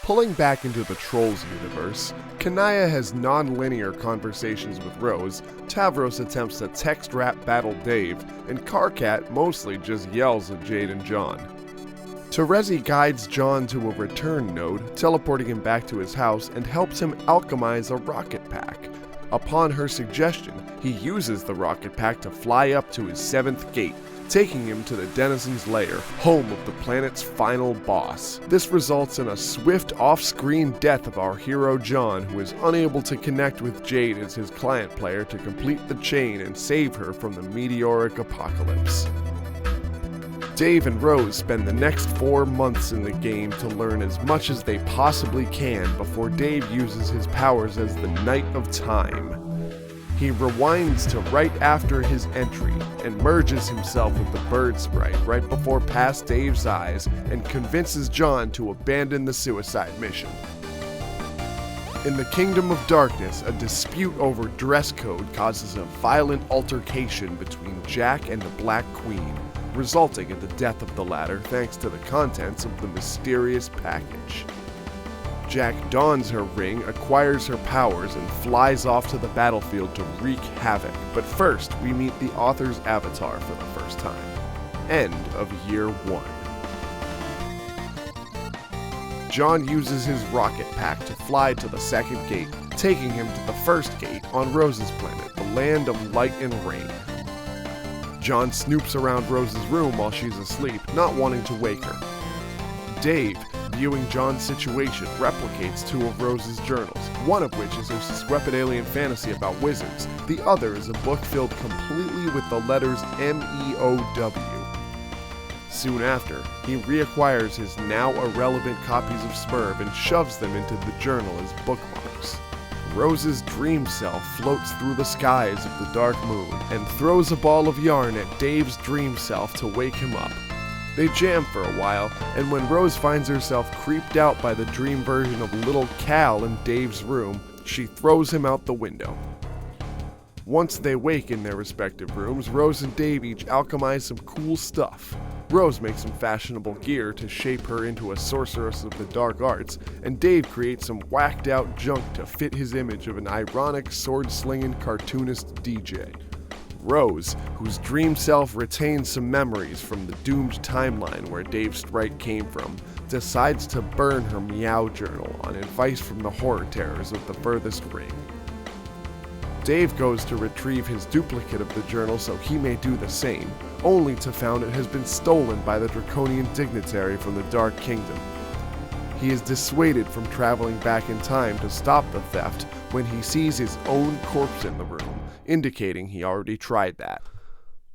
Pulling back into the Trolls universe, Kanaya has non-linear conversations with Rose, Tavros attempts to text-rap battle Dave, and Karkat mostly just yells at Jade and John. Terezi guides John to a return node, teleporting him back to his house, and helps him alchemize a rocket pack. Upon her suggestion, he uses the rocket pack to fly up to his 7th gate, taking him to the Denizen's Lair, home of the planet's final boss. This results in a swift off-screen death of our hero John, who is unable to connect with Jade as his client player to complete the chain and save her from the meteoric apocalypse. Dave and Rose spend the next 4 months in the game to learn as much as they possibly can before Dave uses his powers as the Knight of Time. He rewinds to right after his entry and merges himself with the bird sprite right before past Dave's eyes and convinces John to abandon the suicide mission. In the Kingdom of Darkness, a dispute over dress code causes a violent altercation between Jack and the Black Queen, resulting in the death of the latter thanks to the contents of the mysterious package. Jack dons her ring, acquires her powers, and flies off to the battlefield to wreak havoc. But first, we meet the author's avatar for the first time. End of Year 1. John uses his rocket pack to fly to the 2nd gate, taking him to the 1st gate on Rose's planet, the land of light and rain. John snoops around Rose's room while she's asleep, not wanting to wake her. Dave, viewing John's situation, replicates 2 of Rose's journals, one of which is her swept alien fantasy about wizards. The other is a book filled completely with the letters M-E-O-W. Soon after, he reacquires his now irrelevant copies of Smurv and shoves them into the journal as bookmarks. Rose's dream self floats through the skies of the dark moon and throws a ball of yarn at Dave's dream self to wake him up. They jam for a while, and when Rose finds herself creeped out by the dream version of little Cal in Dave's room, she throws him out the window. Once they wake in their respective rooms, Rose and Dave each alchemize some cool stuff. Rose makes some fashionable gear to shape her into a sorceress of the dark arts, and Dave creates some whacked out junk to fit his image of an ironic sword-slinging cartoonist DJ. Rose, whose dream self retains some memories from the doomed timeline where Dave's strike came from, decides to burn her Meow journal on advice from the horror terrors of the furthest ring. Dave goes to retrieve his duplicate of the journal so he may do the same, only to find it has been stolen by the draconian dignitary from the Dark Kingdom. He is dissuaded from traveling back in time to stop the theft when he sees his own corpse in the room, indicating he already tried that.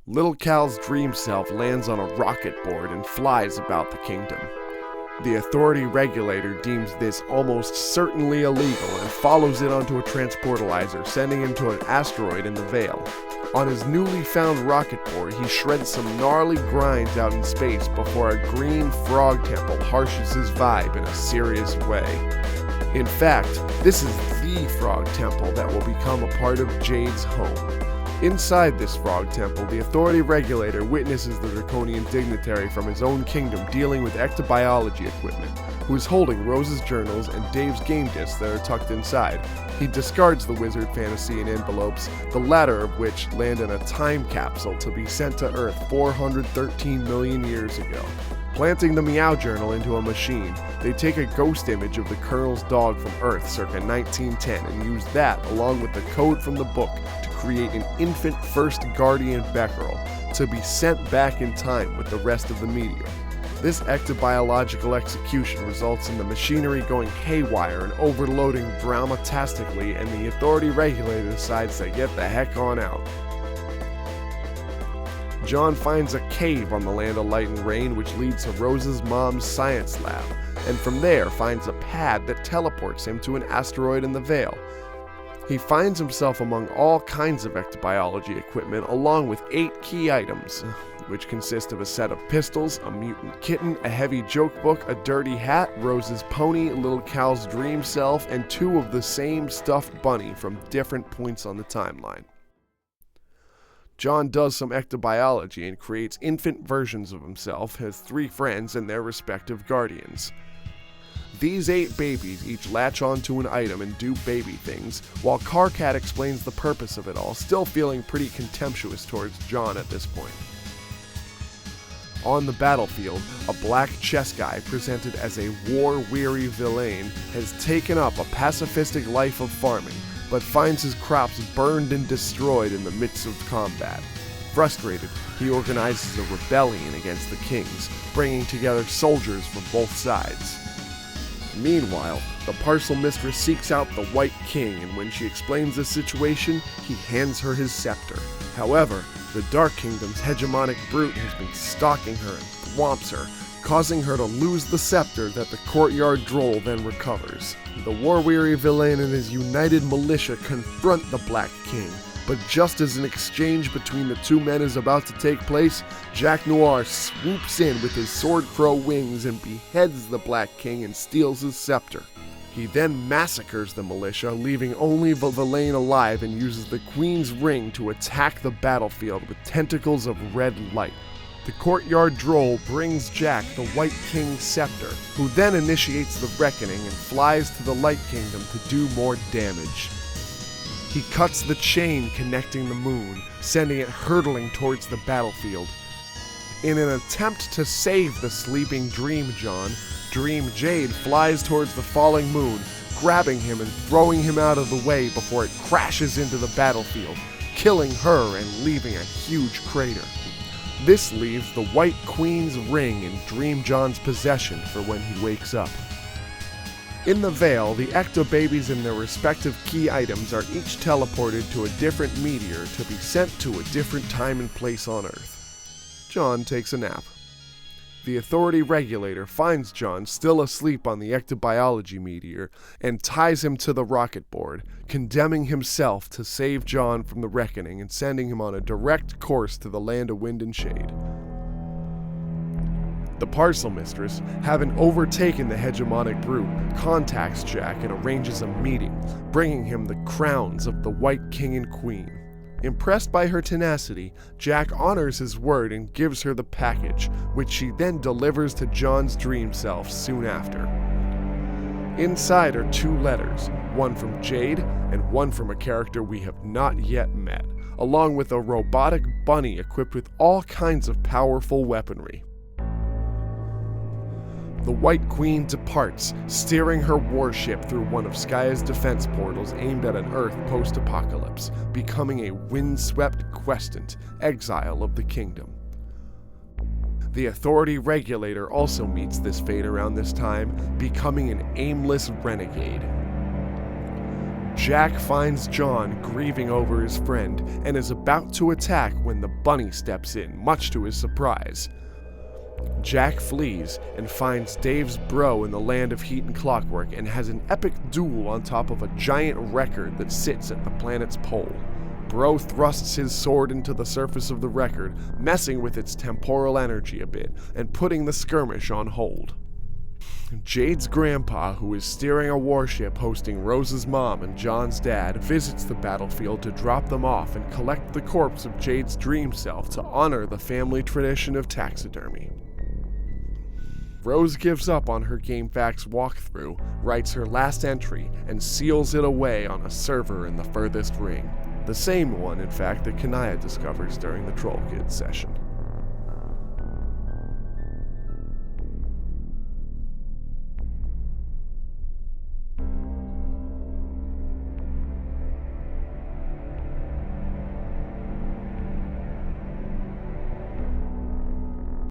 Little Cal's dream self lands on a rocket board and flies about the kingdom. The authority regulator deems this almost certainly illegal and follows it onto a transportalizer, sending him to an asteroid in the Veil. On his newly found rocket board, he shreds some gnarly grinds out in space before a green frog temple harshes his vibe in a serious way. In fact, this is the frog temple that will become a part of Jade's home. Inside this frog temple, the authority regulator witnesses the draconian dignitary from his own kingdom dealing with ectobiology equipment, who is holding Rose's journals and Dave's game discs that are tucked inside. He discards the wizard fantasy in envelopes, the latter of which land in a time capsule to be sent to Earth 413 million years ago. Planting the Meow journal into a machine, they take a ghost image of the Colonel's dog from Earth circa 1910 and use that along with the code from the book to create an infant first guardian Becquerel to be sent back in time with the rest of the meteor. This ectobiological execution results in the machinery going haywire and overloading dramatastically, and the authority regulator decides to get the heck on out. John finds a cave on the land of light and rain which leads to Rose's mom's science lab, and from there finds a pad that teleports him to an asteroid in the Veil. He finds himself among all kinds of ectobiology equipment along with 8 key items, which consist of a set of pistols, a mutant kitten, a heavy joke book, a dirty hat, Rose's pony, Little Cal's dream self, and 2 of the same stuffed bunny from different points on the timeline. John does some ectobiology and creates infant versions of himself, his 3 friends, and their respective guardians. These 8 babies each latch onto an item and do baby things, while Karkat explains the purpose of it all, still feeling pretty contemptuous towards John at this point. On the battlefield, a black chess guy presented as a war-weary villain has taken up a pacifistic life of farming, but finds his crops burned and destroyed in the midst of combat. Frustrated, he organizes a rebellion against the kings, bringing together soldiers from both sides. Meanwhile, the parcel mistress seeks out the White King, and when she explains the situation, he hands her his scepter. However, the Dark Kingdom's hegemonic brute has been stalking her and thwomps her, causing her to lose the scepter that the courtyard droll then recovers. The war-weary villain and his united militia confront the Black King, but just as an exchange between the two men is about to take place, Jack Noir swoops in with his sword crow wings and beheads the Black King and steals his scepter. He then massacres the militia, leaving only the villain alive, and uses the Queen's Ring to attack the battlefield with tentacles of red light. The courtyard droll brings Jack the White King's scepter, who then initiates the reckoning and flies to the Light Kingdom to do more damage. He cuts the chain connecting the moon, sending it hurtling towards the battlefield. In an attempt to save the sleeping Dream John, Dream Jade flies towards the falling moon, grabbing him and throwing him out of the way before it crashes into the battlefield, killing her and leaving a huge crater. This leaves the White Queen's ring in Dream John's possession for when he wakes up. In the Veil, the ectobabies and their respective key items are each teleported to a different meteor to be sent to a different time and place on Earth. John takes a nap. The Authority Regulator finds John still asleep on the ectobiology meteor and ties him to the rocket board, condemning himself to save John from the reckoning and sending him on a direct course to the land of wind and shade. The parcel mistress, having overtaken the hegemonic brute, contacts Jack and arranges a meeting, bringing him the crowns of the White King and Queen. Impressed by her tenacity, Jack honors his word and gives her the package, which she then delivers to John's dream self soon after. Inside are 2 letters, one from Jade and one from a character we have not yet met, along with a robotic bunny equipped with all kinds of powerful weaponry. The White Queen departs, steering her warship through one of Skaia's defense portals aimed at an Earth post-apocalypse, becoming a windswept questant, exile of the kingdom. The Authority Regulator also meets this fate around this time, becoming an aimless renegade. Jack finds John grieving over his friend and is about to attack when the bunny steps in, much to his surprise. Jack flees and finds Dave's bro in the land of heat and clockwork and has an epic duel on top of a giant record that sits at the planet's pole. Bro thrusts his sword into the surface of the record, messing with its temporal energy a bit and putting the skirmish on hold. Jade's grandpa, who is steering a warship hosting Rose's mom and John's dad, visits the battlefield to drop them off and collect the corpse of Jade's dream self to honor the family tradition of taxidermy. Rose gives up on her GameFAQs walkthrough, writes her last entry, and seals it away on a server in the furthest ring. The same one, in fact, that Kanaya discovers during the Troll Kids session.